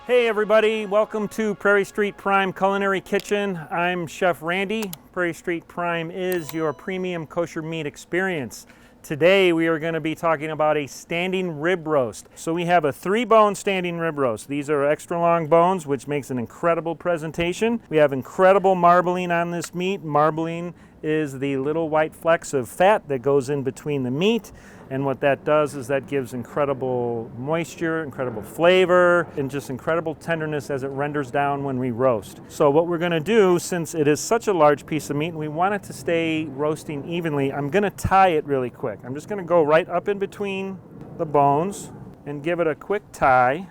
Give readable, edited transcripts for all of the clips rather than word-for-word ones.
Hey everybody, welcome to Prairie Street Prime Culinary Kitchen. I'm Chef Randy. Prairie Street Prime is your premium kosher meat experience. Today we are going to be talking about a standing rib roast. So we have a 3-bone standing rib roast. These are extra long bones, which makes an incredible presentation. We have incredible marbling on this meat. Marbling is the little white flecks of fat that goes in between the meat. And what that does is that gives incredible moisture, incredible flavor, and just incredible tenderness as it renders down when we roast. So what we're gonna do, since it is such a large piece of meat and we want it to stay roasting evenly, I'm gonna tie it really quick. I'm just gonna go right up in between the bones and give it a quick tie.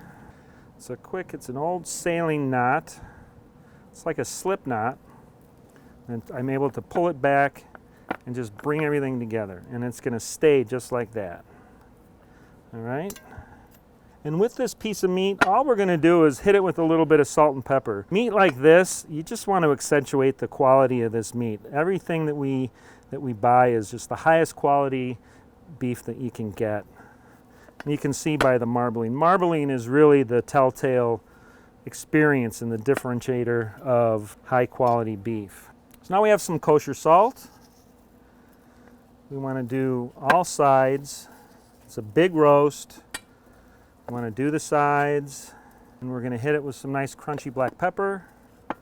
It's an old sailing knot. It's like a slip knot. And I'm able to pull it back and just bring everything together, and it's going to stay just like that. All right, and with this piece of meat, all we're going to do is hit it with a little bit of salt and pepper. Meat like this, you just want to accentuate the quality of this meat. Everything that we buy is just the highest quality beef that you can get. And you can see by the marbling. Marbling is really the telltale experience and the differentiator of high quality beef. So now we have some kosher salt. We want to do all sides. It's a big roast. We want to do the sides, and we're going to hit it with some nice crunchy black pepper. You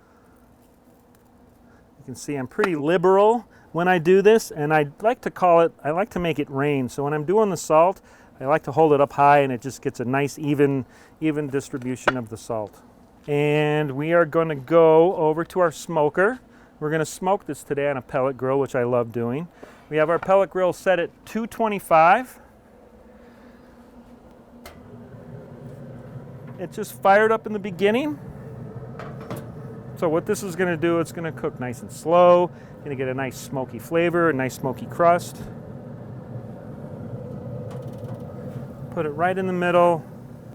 can see I'm pretty liberal when I do this, and I like to make it rain. So when I'm doing the salt, I like to hold it up high, and it just gets a nice even distribution of the salt. And we are going to go over to our smoker. We're going to smoke this today on a pellet grill, which I love doing. We have our pellet grill set at 225. It just fired up in the beginning. So what this is going to do, it's going to cook nice and slow. Going to get a nice smoky flavor, a nice smoky crust. Put it right in the middle,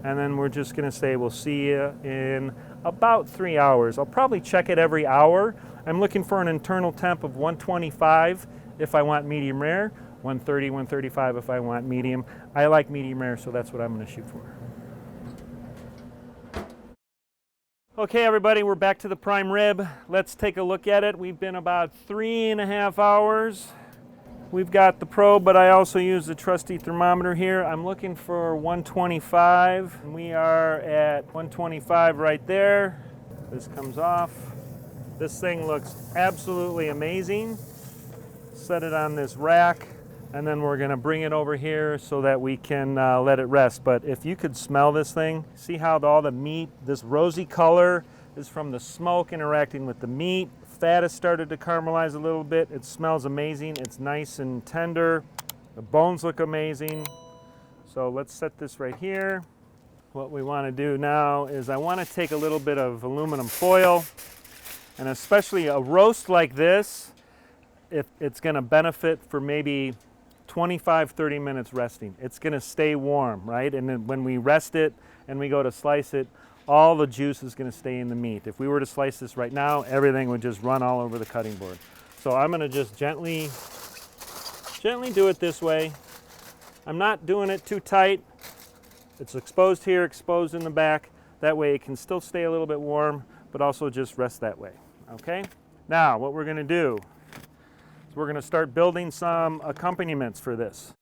and then we're just going to say we'll see you in about 3 hours. I'll probably check it every hour. I'm looking for an internal temp of 125 if I want medium rare, 130, 135 if I want medium. I like medium rare, so that's what I'm going to shoot for. Okay, everybody, we're back to the prime rib. Let's take a look at it. We've been about 3.5 hours. We've got the probe, but I also use the trusty thermometer here. I'm looking for 125. We are at 125 right there. This comes off. This thing looks absolutely amazing. Set it on this rack, and then we're going to bring it over here so that we can let it rest. But if you could smell this thing, see how all the meat, this rosy color is from the smoke interacting with the meat. Fat has started to caramelize a little bit. It smells amazing. It's nice and tender. The bones look amazing. So let's set this right here. What we want to do now is I want to take a little bit of aluminum foil, and especially a roast like this, it's going to benefit for maybe 25-30 minutes resting. It's going to stay warm, right? And then when we rest it and we go to slice it, all the juice is going to stay in the meat. If we were to slice this right now, everything would just run all over the cutting board. So I'm going to just gently do it this way. I'm not doing it too tight. It's exposed here, exposed in the back. That way it can still stay a little bit warm, but also just rest that way. Okay? Now, what we're going to do, we're going to start building some accompaniments for this.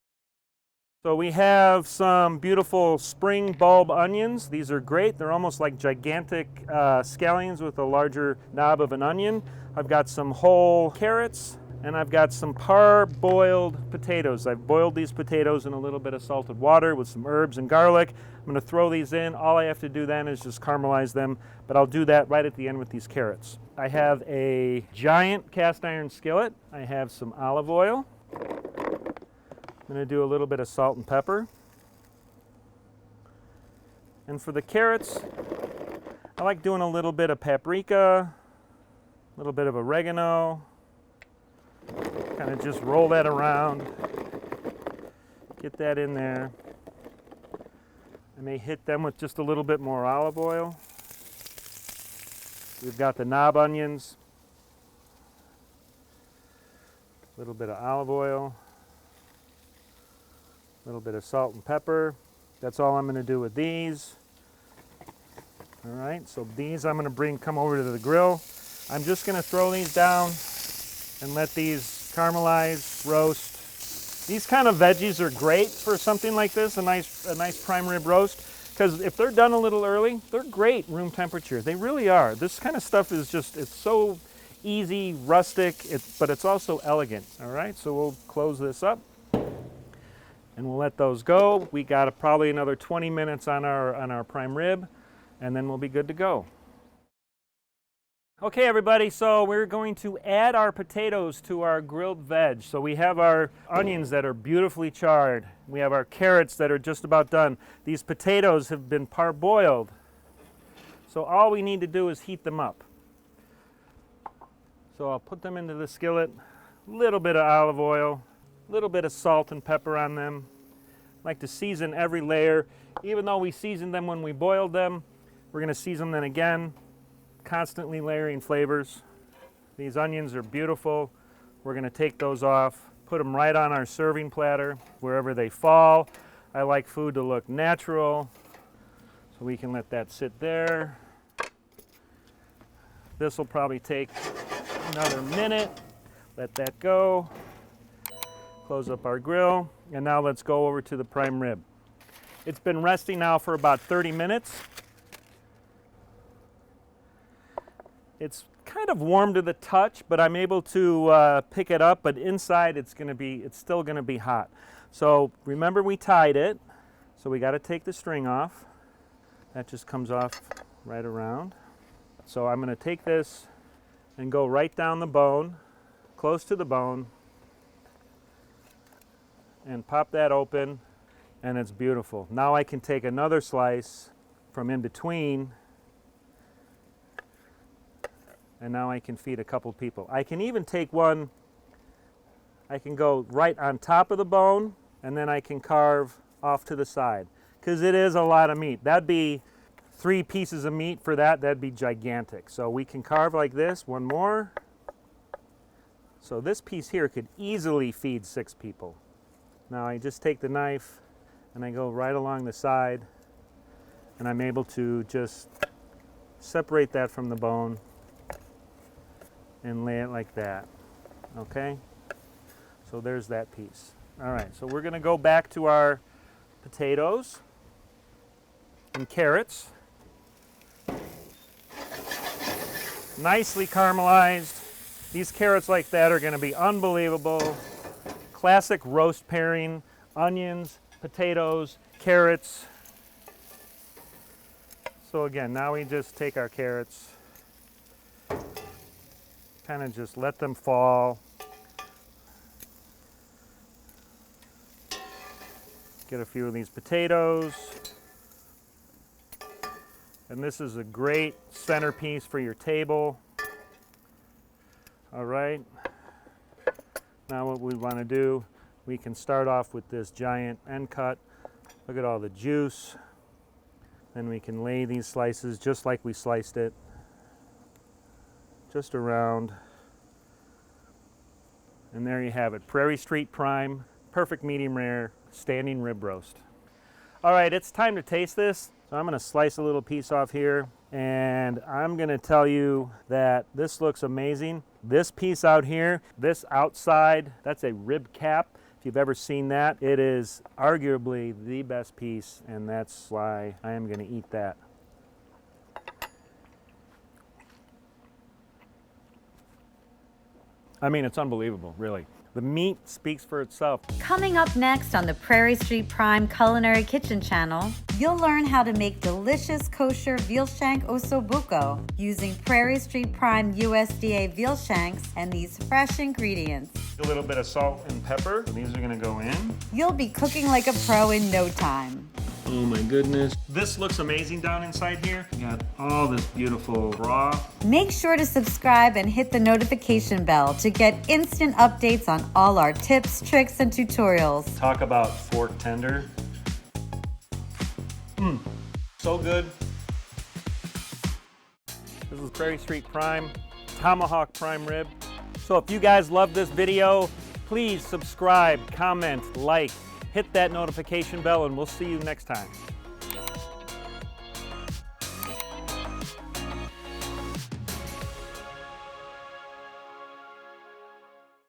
So we have some beautiful spring bulb onions. These are great. They're almost like gigantic scallions with a larger knob of an onion. I've got some whole carrots, and I've got some parboiled potatoes. I've boiled these potatoes in a little bit of salted water with some herbs and garlic. I'm going to throw these in. All I have to do then is just caramelize them, but I'll do that right at the end with these carrots. I have a giant cast iron skillet. I have some olive oil. I'm going to do a little bit of salt and pepper. And for the carrots, I like doing a little bit of paprika, a little bit of oregano. Kind of just roll that around, get that in there. I may hit them with just a little bit more olive oil. We've got the knob onions, a little bit of olive oil, a little bit of salt and pepper. That's all I'm going to do with these. All right, so these I'm gonna come over to the grill. I'm just gonna throw these down and let these caramelize, roast. These kind of veggies are great for something like this, a nice prime rib roast, because if they're done a little early, they're great room temperature. They really are. This kind of stuff is just, it's so easy, rustic, but it's also elegant. All right, so we'll close this up and we'll let those go. We got probably another 20 minutes on our prime rib, and then we'll be good to go. Okay, everybody, so we're going to add our potatoes to our grilled veg. So we have our onions that are beautifully charred. We have our carrots that are just about done. These potatoes have been parboiled. So all we need to do is heat them up. So I'll put them into the skillet, a little bit of olive oil, a little bit of salt and pepper on them. I like to season every layer. Even though we seasoned them when we boiled them, we're going to season them again. Constantly layering flavors. These onions are beautiful. We're going to take those off, put them right on our serving platter wherever they fall. I like food to look natural, so we can let that sit there. This will probably take another minute. Let that go. Close up our grill, and now let's go over to the prime rib. It's been resting now for about 30 minutes. It's kind of warm to the touch, but I'm able to pick it up, but inside it's still gonna be hot. So remember, we tied it, so we gotta take the string off. That just comes off right around. So I'm gonna take this and go right down the bone, close to the bone, and pop that open, and it's beautiful. Now I can take another slice from in between, and now I can feed a couple people. I can even take one, I can go right on top of the bone, and then I can carve off to the side, because it is a lot of meat. That'd be 3 pieces of meat for that. That'd be gigantic. So we can carve like this, one more. So this piece here could easily feed 6 people. Now I just take the knife and I go right along the side, and I'm able to just separate that from the bone and lay it like that. Okay? So there's that piece. All right, so we're gonna go back to our potatoes and carrots. Nicely caramelized. These carrots like that are gonna be unbelievable. Classic roast pairing: onions, potatoes, carrots. So again, now we just take our carrots, kind of just let them fall. Get a few of these potatoes. And this is a great centerpiece for your table. All right. Now what we want to do, we can start off with this giant end cut. Look at all the juice. Then we can lay these slices just like we sliced it, just around. And there you have it, Prairie Street Prime, perfect medium rare, standing rib roast. All right, it's time to taste this. So I'm gonna slice a little piece off here, and I'm gonna tell you that this looks amazing. This piece out here, this outside, that's a rib cap. If you've ever seen that, it is arguably the best piece, and that's why I am gonna eat that. I mean, it's unbelievable, really. The meat speaks for itself. Coming up next on the Prairie Street Prime Culinary Kitchen channel, you'll learn how to make delicious kosher veal shank osobuco using Prairie Street Prime USDA veal shanks and these fresh ingredients. A little bit of salt and pepper. These are gonna go in. You'll be cooking like a pro in no time. Oh my goodness. This looks amazing down inside here. You got all this beautiful raw. Make sure to subscribe and hit the notification bell to get instant updates on all our tips, tricks, and tutorials. Talk about fork tender. So good. This is Prairie Street Prime, Tomahawk prime rib. So if you guys love this video, please subscribe, comment, like, hit that notification bell, and we'll see you next time.